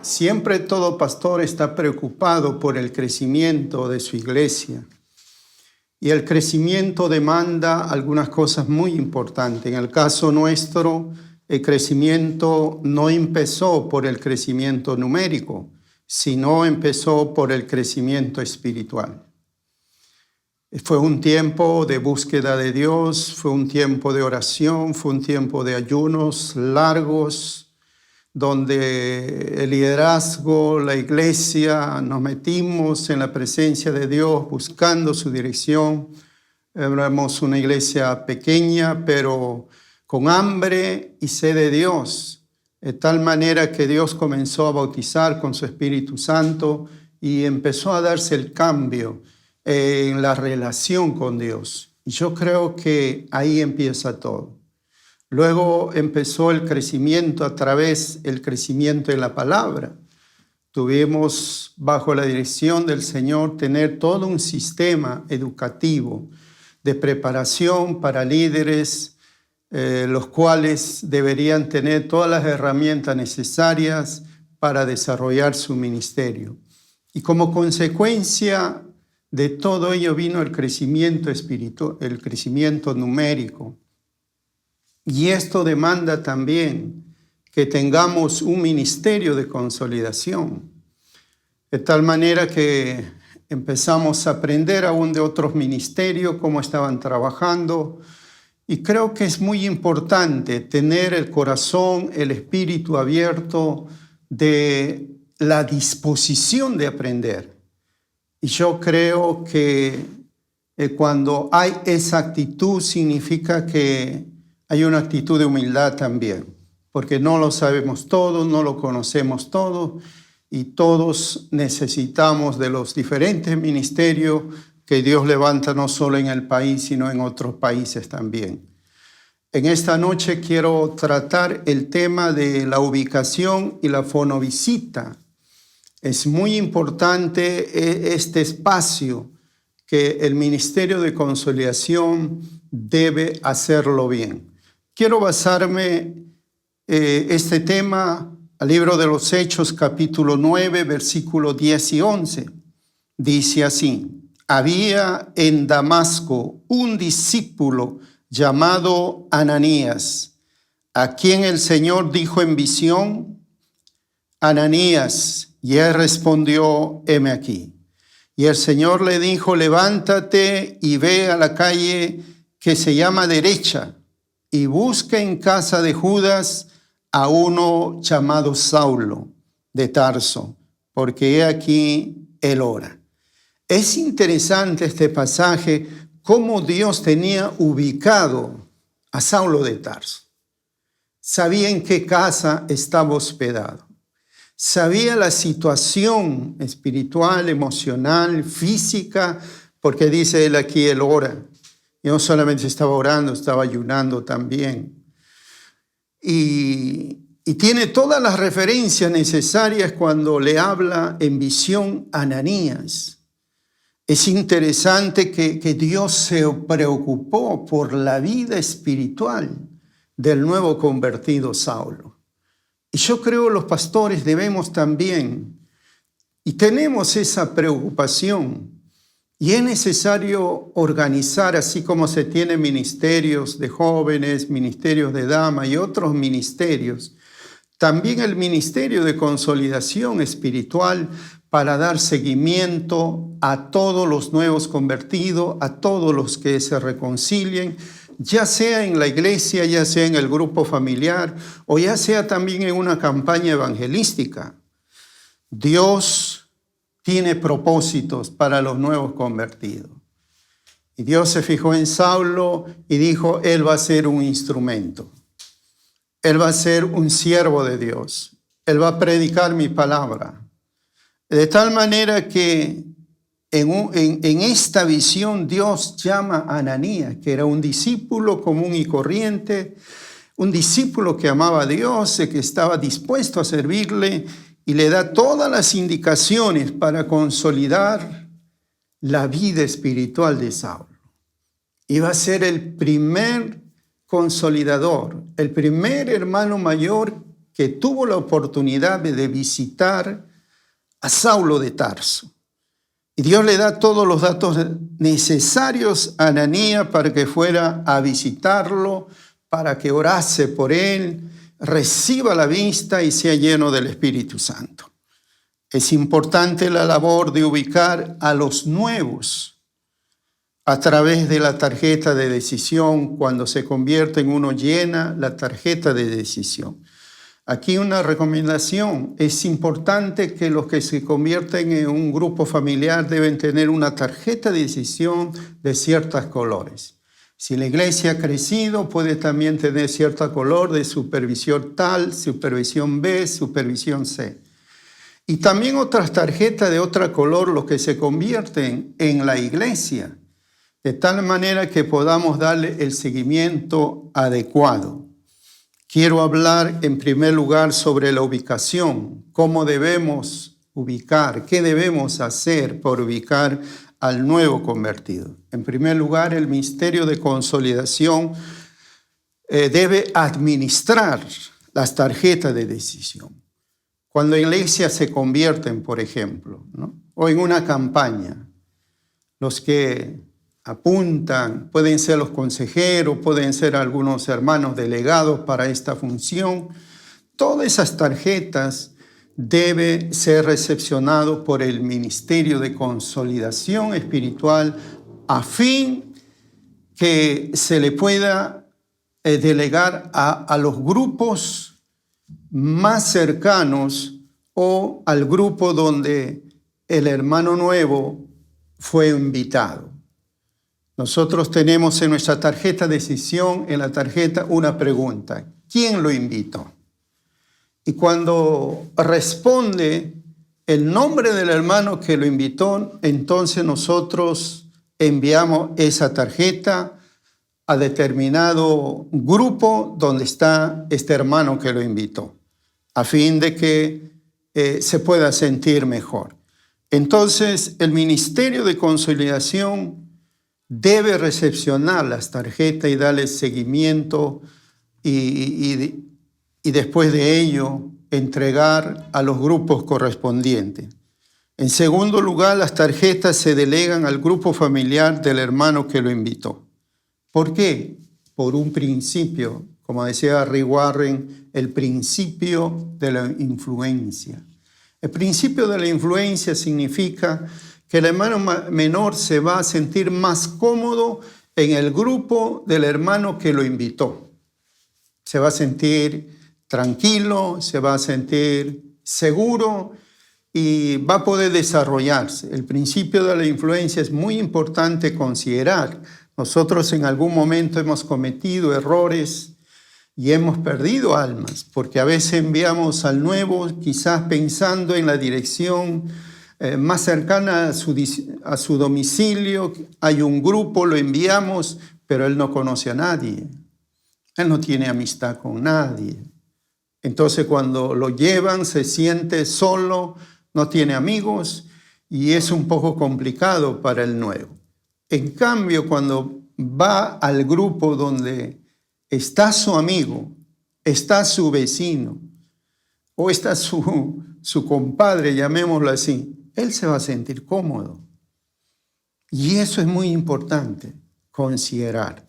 Siempre todo pastor está preocupado por el crecimiento de su iglesia. Y el crecimiento demanda algunas cosas muy importantes. En el caso nuestro, el crecimiento no empezó por el crecimiento numérico, sino empezó por el crecimiento espiritual. Fue un tiempo de búsqueda de Dios, fue un tiempo de oración, fue un tiempo de ayunos largos, donde el liderazgo, la iglesia, nos metimos en la presencia de Dios buscando su dirección. Éramos una iglesia pequeña, pero con hambre y sed de Dios, de tal manera que Dios comenzó a bautizar con su Espíritu Santo y empezó a darse el cambio en la relación con Dios. Y yo creo que ahí empieza todo. Luego empezó el crecimiento a través del crecimiento en la palabra. Tuvimos bajo la dirección del Señor tener todo un sistema educativo de preparación para líderes, los cuales deberían tener todas las herramientas necesarias para desarrollar su ministerio. Y como consecuencia de todo ello vino el crecimiento espiritual, el crecimiento numérico. Y esto demanda también que tengamos un ministerio de consolidación, de tal manera que empezamos a aprender aún de otros ministerios, cómo estaban trabajando. Y creo que es muy importante tener el corazón, el espíritu abierto de la disposición de aprender. Y yo creo que cuando hay esa actitud significa que hay una actitud de humildad también, porque no lo sabemos todo, no lo conocemos todo, y todos necesitamos de los diferentes ministerios que Dios levanta no solo en el país, sino en otros países también. En esta noche quiero tratar el tema de la ubicación y la fonovisita. Es muy importante este espacio que el Ministerio de Consolidación debe hacerlo bien. Quiero basarme este tema al libro de los Hechos, capítulo 9, versículos 10 y 11. Dice así: había en Damasco un discípulo llamado Ananías, a quien el Señor dijo en visión: Ananías, y él respondió: heme aquí. Y el Señor le dijo: levántate y ve a la calle que se llama Derecha, y busca en casa de Judas a uno llamado Saulo de Tarso, porque he aquí él ora. Es interesante este pasaje, cómo Dios tenía ubicado a Saulo de Tarso. Sabía en qué casa estaba hospedado. Sabía la situación espiritual, emocional, física, porque dice él aquí, él ora. Y no solamente estaba orando, estaba ayunando también. Y tiene todas las referencias necesarias cuando le habla en visión a Ananías. Es interesante que Dios se preocupó por la vida espiritual del nuevo convertido Saulo. Y yo creo que los pastores debemos también, y tenemos esa preocupación. Y es necesario organizar, así como se tienen ministerios de jóvenes, ministerios de damas y otros ministerios, también el ministerio de consolidación espiritual para dar seguimiento a todos los nuevos convertidos, a todos los que se reconcilien, ya sea en la iglesia, ya sea en el grupo familiar o ya sea también en una campaña evangelística. Dios tiene propósitos para los nuevos convertidos. Y Dios se fijó en Saulo y dijo: él va a ser un instrumento. Él va a ser un siervo de Dios. Él va a predicar mi palabra. De tal manera que en esta visión Dios llama a Ananías, que era un discípulo común y corriente, un discípulo que amaba a Dios, que estaba dispuesto a servirle, y le da todas las indicaciones para consolidar la vida espiritual de Saulo. Iba a ser el primer consolidador, el primer hermano mayor que tuvo la oportunidad de visitar a Saulo de Tarso. Y Dios le da todos los datos necesarios a Ananías para que fuera a visitarlo, para que orase por él, reciba la vista y sea lleno del Espíritu Santo. Es importante la labor de ubicar a los nuevos a través de la tarjeta de decisión. Cuando se convierte en uno, llena la tarjeta de decisión. Aquí una recomendación: es importante que los que se convierten en un grupo familiar deben tener una tarjeta de decisión de ciertos colores. Si la iglesia ha crecido, puede también tener cierto color de supervisión tal, supervisión B, supervisión C. Y también otras tarjetas de otro color, los que se convierten en la iglesia, de tal manera que podamos darle el seguimiento adecuado. Quiero hablar en primer lugar sobre la ubicación, cómo debemos ubicar, qué debemos hacer por ubicar al nuevo convertido. En primer lugar, el ministerio de consolidación debe administrar las tarjetas de decisión. Cuando iglesias se convierten, por ejemplo, ¿no?, o en una campaña, los que apuntan pueden ser los consejeros, pueden ser algunos hermanos delegados para esta función. Todas esas tarjetas deben ser recepcionadas por el Ministerio de Consolidación Espiritual a fin que se le pueda delegar a los grupos más cercanos o al grupo donde el hermano nuevo fue invitado. Nosotros tenemos en nuestra tarjeta de decisión, en la tarjeta, una pregunta: ¿quién lo invitó? Y cuando responde el nombre del hermano que lo invitó, entonces nosotros enviamos esa tarjeta a determinado grupo donde está este hermano que lo invitó, a fin de que se pueda sentir mejor. Entonces, el Ministerio de Consolidación debe recepcionar las tarjetas y darle seguimiento y después de ello entregar a los grupos correspondientes. En segundo lugar, las tarjetas se delegan al grupo familiar del hermano que lo invitó. ¿Por qué? Por un principio, como decía Rick Warren, el principio de la influencia. El principio de la influencia significa que el hermano menor se va a sentir más cómodo en el grupo del hermano que lo invitó. Se va a sentir tranquilo, se va a sentir seguro y va a poder desarrollarse. El principio de la influencia es muy importante considerar. Nosotros en algún momento hemos cometido errores y hemos perdido almas, porque a veces enviamos al nuevo quizás pensando en la dirección más cercana a su domicilio. Hay un grupo, lo enviamos, pero él no conoce a nadie. Él no tiene amistad con nadie. Entonces cuando lo llevan se siente solo, no tiene amigos y es un poco complicado para el nuevo. En cambio, cuando va al grupo donde está su amigo, está su vecino o está su compadre, llamémoslo así, él se va a sentir cómodo. Y eso es muy importante considerar.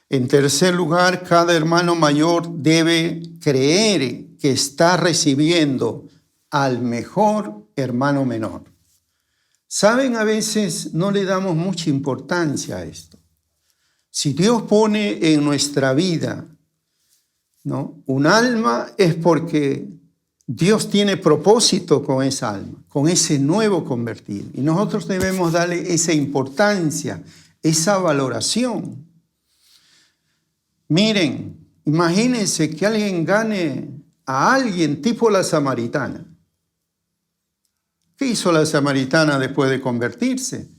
En tercer lugar, cada hermano mayor debe creer que está recibiendo al mejor hermano menor. Saben, a veces no le damos mucha importancia a esto. Si Dios pone en nuestra vida, ¿no?, un alma, es porque Dios tiene propósito con esa alma, con ese nuevo convertido. Y nosotros debemos darle esa importancia, esa valoración. Miren, imagínense que alguien gane a alguien tipo la samaritana. ¿Qué hizo la samaritana después de convertirse?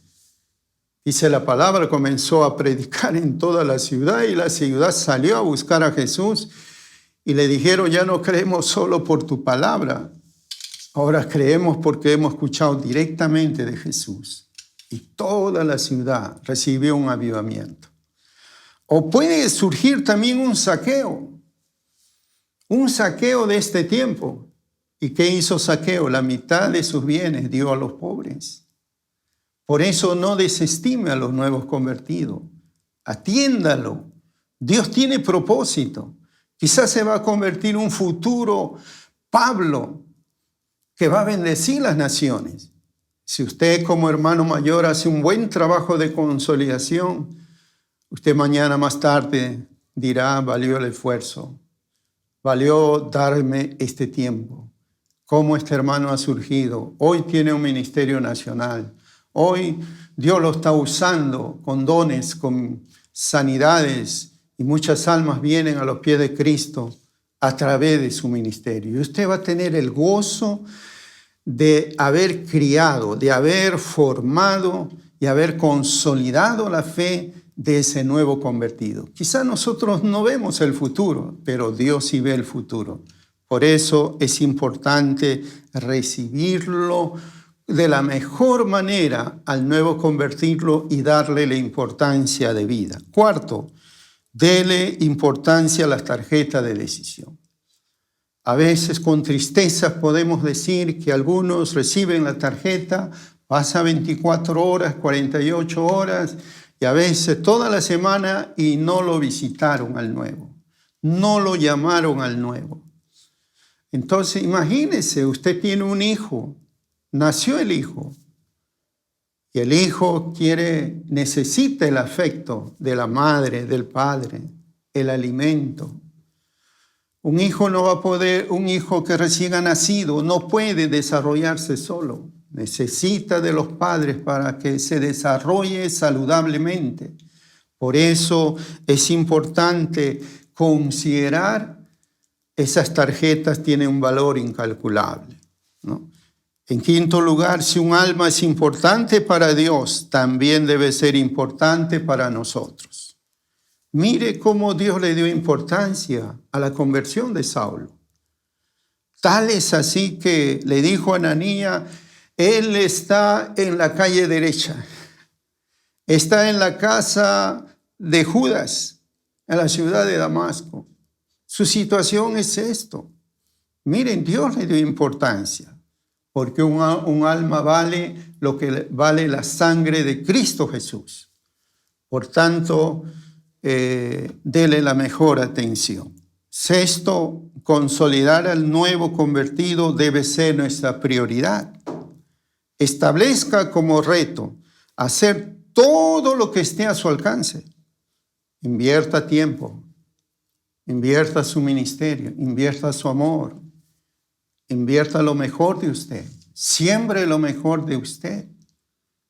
Dice la palabra, comenzó a predicar en toda la ciudad y la ciudad salió a buscar a Jesús y le dijeron: ya no creemos solo por tu palabra, ahora creemos porque hemos escuchado directamente de Jesús. Y toda la ciudad recibió un avivamiento. O puede surgir también un saqueo. Un Zaqueo de este tiempo. ¿Y qué hizo Zaqueo? La mitad de sus bienes dio a los pobres. Por eso no desestime a los nuevos convertidos. Atiéndalo. Dios tiene propósito. Quizás se va a convertir un futuro Pablo que va a bendecir las naciones. Si usted como hermano mayor hace un buen trabajo de consolidación, usted mañana más tarde dirá, valió el esfuerzo, valió darme este tiempo. Cómo este hermano ha surgido. Hoy tiene un ministerio nacional. Hoy Dios lo está usando con dones, con sanidades, y muchas almas vienen a los pies de Cristo a través de su ministerio. Y usted va a tener el gozo de haber criado, de haber formado y haber consolidado la fe de ese nuevo convertido. Quizás nosotros no vemos el futuro, pero Dios sí ve el futuro. Por eso es importante recibirlo de la mejor manera al nuevo convertirlo y darle la importancia de vida. Cuarto, dele importancia a las tarjetas de decisión. A veces con tristeza podemos decir que algunos reciben la tarjeta, pasa 24 horas, 48 horas y a veces toda la semana y no lo visitaron al nuevo, no lo llamaron al nuevo. Entonces imagínese, usted tiene un hijo, nació el hijo y el hijo necesita el afecto de la madre, del padre, el alimento. Un hijo que recién ha nacido no puede desarrollarse solo. Necesita de los padres para que se desarrolle saludablemente. Por eso es importante considerar esas tarjetas tienen un valor incalculable, ¿no? En quinto lugar, si un alma es importante para Dios, también debe ser importante para nosotros. Mire cómo Dios le dio importancia a la conversión de Saulo. Tal es así que le dijo a Ananías, él está en la calle derecha, está en la casa de Judas, en la ciudad de Damasco. Su situación es esto. Miren, Dios le dio importancia, porque un alma vale lo que vale la sangre de Cristo Jesús. Por tanto, dele la mejor atención. Sexto, consolidar al nuevo convertido debe ser nuestra prioridad. Establezca como reto hacer todo lo que esté a su alcance. Invierta tiempo, invierta su ministerio, invierta su amor, invierta lo mejor de usted, siembre lo mejor de usted.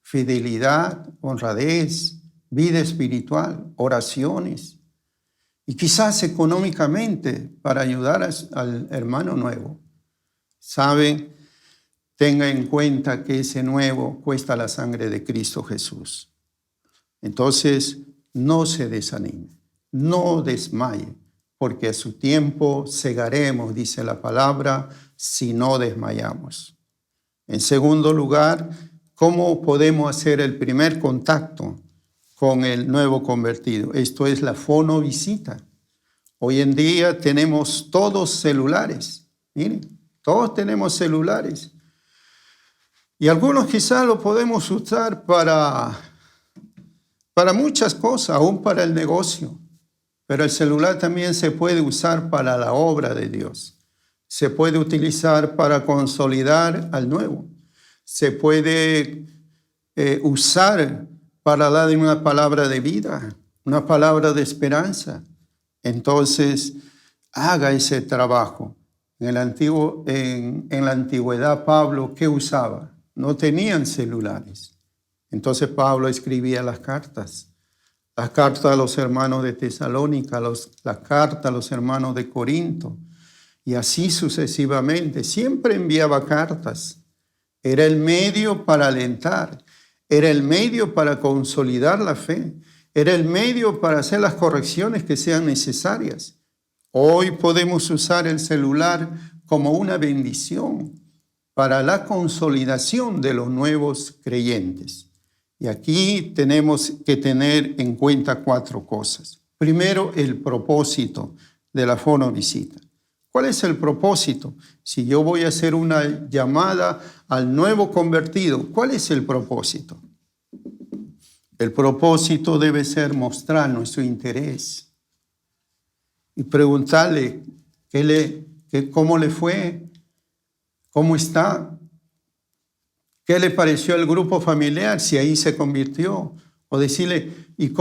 Fidelidad, honradez, vida espiritual, oraciones y quizás económicamente para ayudar al hermano nuevo. ¿Sabe? Tenga en cuenta que ese nuevo cuesta la sangre de Cristo Jesús. Entonces, no se desanime, no desmaye, porque a su tiempo segaremos, dice la palabra, si no desmayamos. En segundo lugar, ¿cómo podemos hacer el primer contacto con el nuevo convertido? Esto es la fonovisita. Hoy en día tenemos todos celulares. Miren, todos tenemos celulares. Y algunos quizás lo podemos usar para muchas cosas, aún para el negocio. Pero el celular también se puede usar para la obra de Dios. Se puede utilizar para consolidar al nuevo. Se puede usar para darle una palabra de vida, una palabra de esperanza. Entonces, haga ese trabajo. En la antigüedad, Pablo, ¿qué usaba? No tenían celulares. Entonces Pablo escribía las cartas a los hermanos de Tesalónica, las cartas a los hermanos de Corinto, y así sucesivamente. Siempre enviaba cartas. Era el medio para alentar, era el medio para consolidar la fe, era el medio para hacer las correcciones que sean necesarias. Hoy podemos usar el celular como una bendición para la consolidación de los nuevos creyentes. Y aquí tenemos que tener en cuenta 4 cosas. Primero, el propósito de la fonovisita. ¿Cuál es el propósito? Si yo voy a hacer una llamada al nuevo convertido, ¿cuál es el propósito? El propósito debe ser mostrar nuestro interés y preguntarle cómo le fue, cómo está, qué le pareció al grupo familiar, si ahí se convirtió, o decirle, ¿y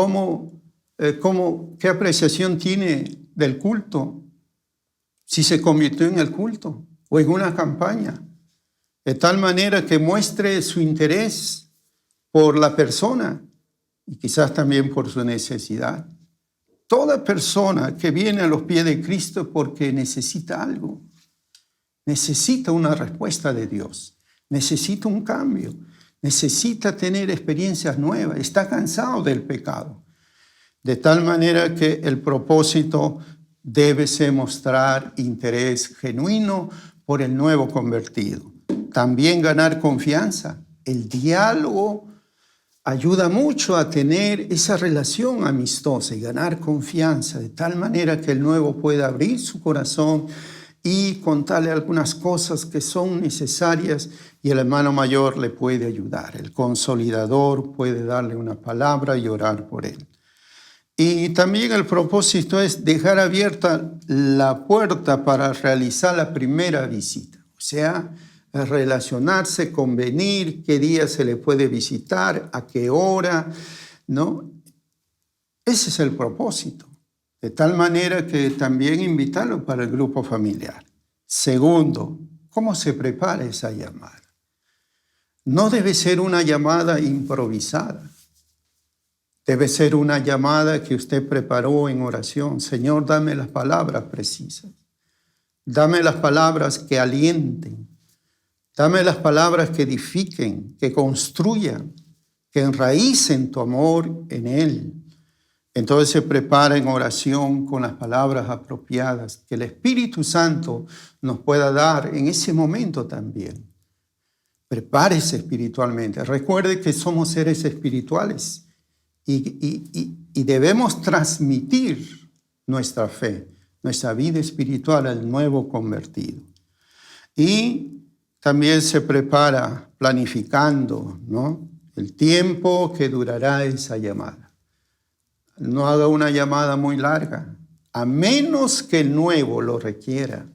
qué apreciación tiene del culto? Si se convirtió en el culto o en una campaña, de tal manera que muestre su interés por la persona y quizás también por su necesidad. Toda persona que viene a los pies de Cristo es porque necesita algo, necesita una respuesta de Dios, necesita un cambio, necesita tener experiencias nuevas, está cansado del pecado. De tal manera que el propósito debe ser mostrar interés genuino por el nuevo convertido. También ganar confianza. El diálogo ayuda mucho a tener esa relación amistosa y ganar confianza, de tal manera que el nuevo pueda abrir su corazón y contarle algunas cosas que son necesarias y el hermano mayor le puede ayudar. El consolidador puede darle una palabra y orar por él. Y también el propósito es dejar abierta la puerta para realizar la primera visita. O sea, relacionarse, convenir, qué día se le puede visitar, a qué hora, ¿no? Ese es el propósito. De tal manera que también invitarlo para el grupo familiar. Segundo, ¿cómo se prepara esa llamada? No debe ser una llamada improvisada. Debe ser una llamada que usted preparó en oración. Señor, dame las palabras precisas. Dame las palabras que alienten. Dame las palabras que edifiquen, que construyan, que enraícen tu amor en Él. Entonces se prepara en oración con las palabras apropiadas que el Espíritu Santo nos pueda dar en ese momento también. Prepárese espiritualmente. Recuerde que somos seres espirituales. Y debemos transmitir nuestra fe, nuestra vida espiritual al nuevo convertido. Y también se prepara planificando, ¿no?, el tiempo que durará esa llamada. No haga una llamada muy larga, a menos que el nuevo lo requiera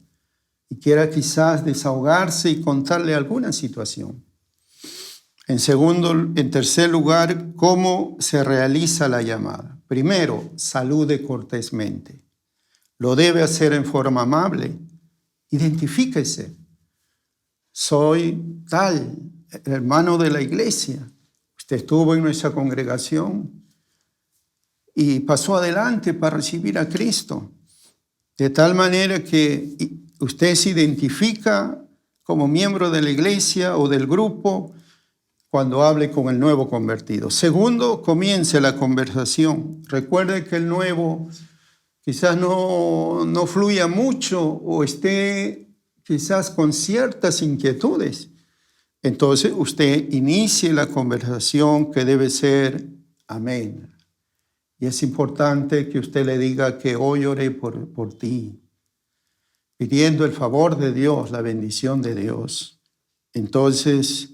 y quiera quizás desahogarse y contarle alguna situación. En tercer lugar, ¿cómo se realiza la llamada? Primero, salude cortésmente. Lo debe hacer en forma amable. Identifíquese. Soy tal, hermano de la iglesia. Usted estuvo en nuestra congregación y pasó adelante para recibir a Cristo. De tal manera que usted se identifica como miembro de la iglesia o del grupo cuando hable con el nuevo convertido. Segundo, comience la conversación. Recuerde que el nuevo quizás no fluya mucho o esté quizás con ciertas inquietudes. Entonces usted inicie la conversación que debe ser amén. Y es importante que usted le diga que hoy oré por ti, pidiendo el favor de Dios, la bendición de Dios. Entonces,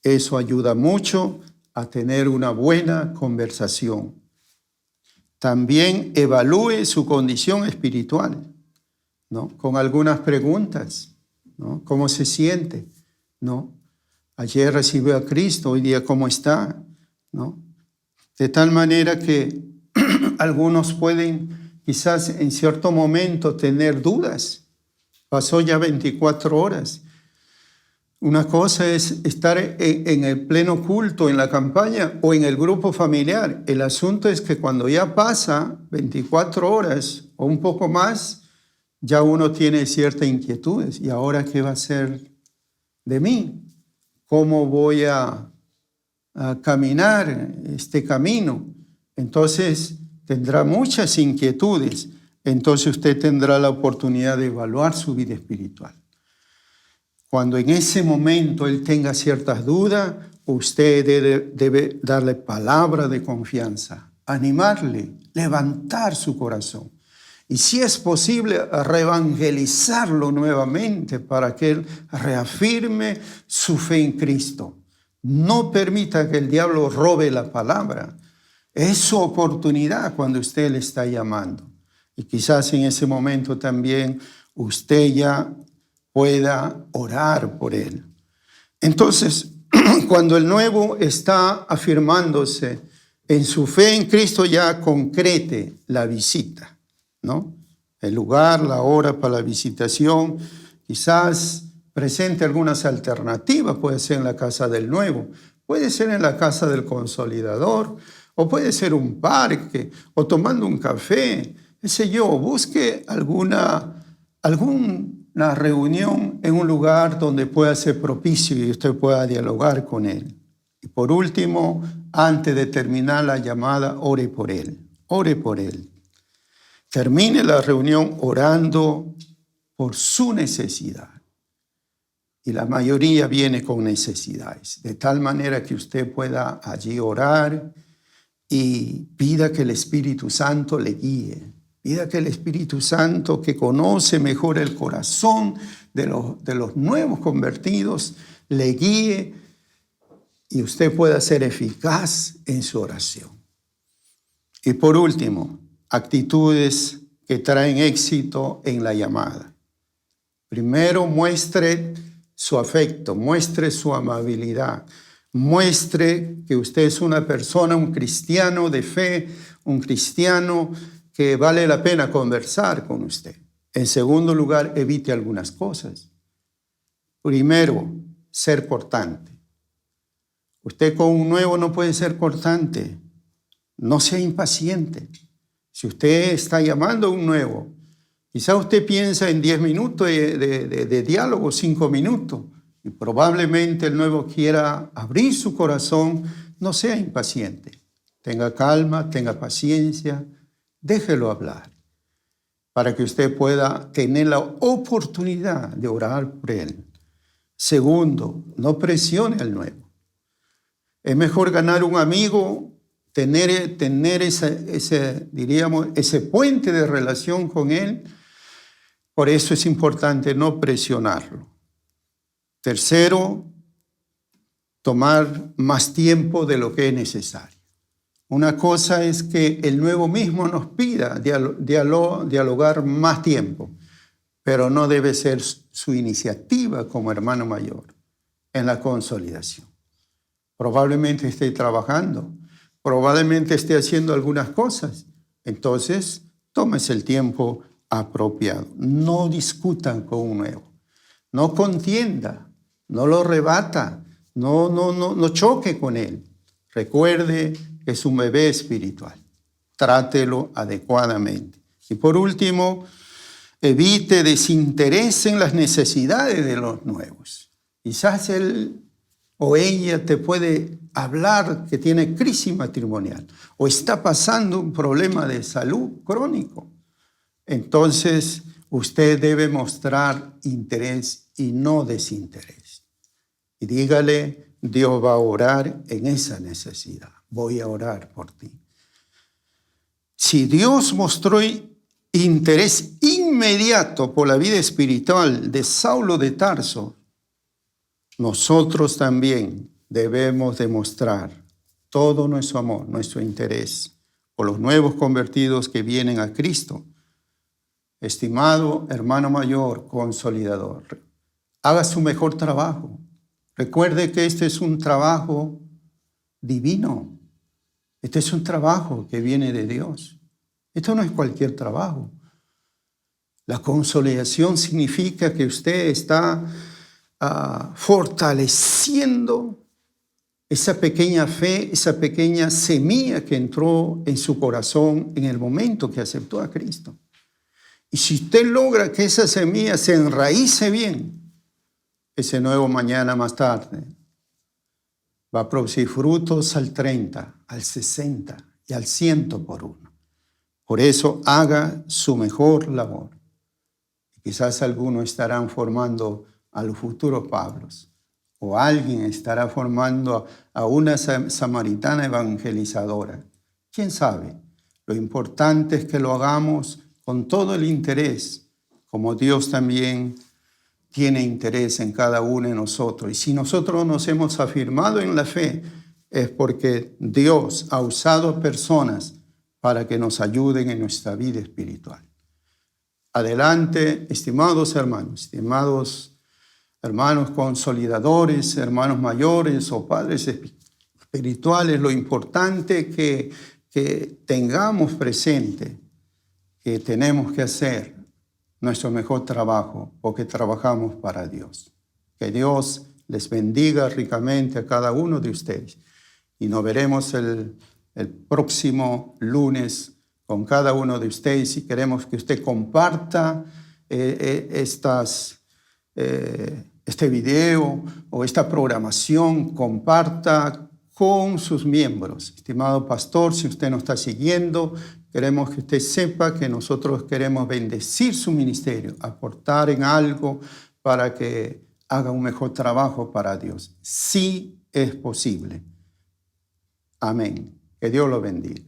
eso ayuda mucho a tener una buena conversación. También evalúe su condición espiritual, ¿no?, con algunas preguntas, ¿no? ¿Cómo se siente? ¿No? Ayer recibió a Cristo, hoy día ¿cómo está? ¿No? De tal manera que algunos pueden quizás en cierto momento tener dudas. Pasó ya 24 horas. Una cosa es estar en el pleno culto, en la campaña o en el grupo familiar. El asunto es que cuando ya pasa 24 horas o un poco más, ya uno tiene ciertas inquietudes. ¿Y ahora qué va a ser de mí? ¿Cómo voy a caminar este camino? Entonces tendrá muchas inquietudes. Entonces usted tendrá la oportunidad de evaluar su vida espiritual. Cuando en ese momento él tenga ciertas dudas, usted debe darle palabra de confianza, animarle, levantar su corazón Y si es posible, reevangelizarlo nuevamente para que él reafirme su fe en Cristo. No permita que el diablo robe la palabra. Es su oportunidad cuando usted le está llamando. Y quizás en ese momento también usted ya pueda orar por él. Entonces, cuando el nuevo está afirmándose en su fe en Cristo, ya concrete la visita, ¿no? El lugar, la hora para la visitación, quizás presente algunas alternativas, puede ser en la casa del nuevo, puede ser en la casa del consolidador, o puede ser un parque, o tomando un café, qué sé yo, busque alguna reunión en un lugar donde pueda ser propicio y usted pueda dialogar con él. Y por último, antes de terminar la llamada, ore por él. Ore por él. Termine la reunión orando por su necesidad. Y la mayoría viene con necesidades. De tal manera que usted pueda allí orar y pida que el Espíritu Santo le guíe. Pida que el Espíritu Santo, que conoce mejor el corazón de los nuevos convertidos, le guíe y usted pueda ser eficaz en su oración. Y por último, actitudes que traen éxito en la llamada. Primero, muestre su afecto, muestre su amabilidad, muestre que usted es una persona, un cristiano de fe, un cristiano que vale la pena conversar con usted. En segundo lugar, evite algunas cosas. Primero, ser cortante. Usted con un nuevo no puede ser cortante. No sea impaciente. Si usted está llamando a un nuevo, quizá usted piensa en 10 minutos de diálogo, 5 minutos, y probablemente el nuevo quiera abrir su corazón. No sea impaciente. Tenga calma, tenga paciencia, déjelo hablar, para que usted pueda tener la oportunidad de orar por él. Segundo, no presione al nuevo. Es mejor ganar un amigo, tener ese puente de relación con él. Por eso es importante no presionarlo. Tercero, tomar más tiempo de lo que es necesario. Una cosa es que el nuevo mismo nos pida dialogar más tiempo, pero no debe ser su iniciativa como hermano mayor en la consolidación. Probablemente esté trabajando, probablemente esté haciendo algunas cosas. Entonces, tómese el tiempo apropiado. No discutan con un nuevo, no contienda, no lo rebata, no choque con él. Recuerde que es un bebé espiritual. Trátelo adecuadamente. Y por último, evite desinterés en las necesidades de los nuevos. Quizás él o ella te puede hablar que tiene crisis matrimonial o está pasando un problema de salud crónico. Entonces, usted debe mostrar interés y no desinterés. Y dígale, Dios va a orar en esa necesidad. Voy a orar por ti. Si Dios mostró interés inmediato por la vida espiritual de Saulo de Tarso, nosotros también debemos demostrar todo nuestro amor, nuestro interés por los nuevos convertidos que vienen a Cristo. Estimado hermano mayor, consolidador, haga su mejor trabajo. Recuerde que este es un trabajo divino. Este es un trabajo que viene de Dios. Esto no es cualquier trabajo. La consolidación significa que usted está fortaleciendo esa pequeña fe, esa pequeña semilla que entró en su corazón en el momento que aceptó a Cristo. Y si usted logra que esa semilla se enraíce bien, ese nuevo mañana más tarde va a producir frutos al 30, al 60 y al 100 por uno. Por eso haga su mejor labor. Quizás algunos estarán formando a los futuros Pablos, o alguien estará formando a una samaritana evangelizadora. ¿Quién sabe? Lo importante es que lo hagamos con todo el interés, como Dios también tiene interés en cada uno de nosotros. Y si nosotros nos hemos afirmado en la fe, es porque Dios ha usado personas para que nos ayuden en nuestra vida espiritual. Adelante, estimados hermanos consolidadores, hermanos mayores o padres espirituales, lo importante que tengamos presente que tenemos que hacer nuestro mejor trabajo porque trabajamos para Dios. Que Dios les bendiga ricamente a cada uno de ustedes. Y nos veremos el próximo lunes con cada uno de ustedes y queremos que usted comparta este video o esta programación, comparta con sus miembros. Estimado pastor, si usted nos está siguiendo, queremos que usted sepa que nosotros queremos bendecir su ministerio, aportar en algo para que haga un mejor trabajo para Dios. Sí es posible. Amén. Que Dios lo bendiga.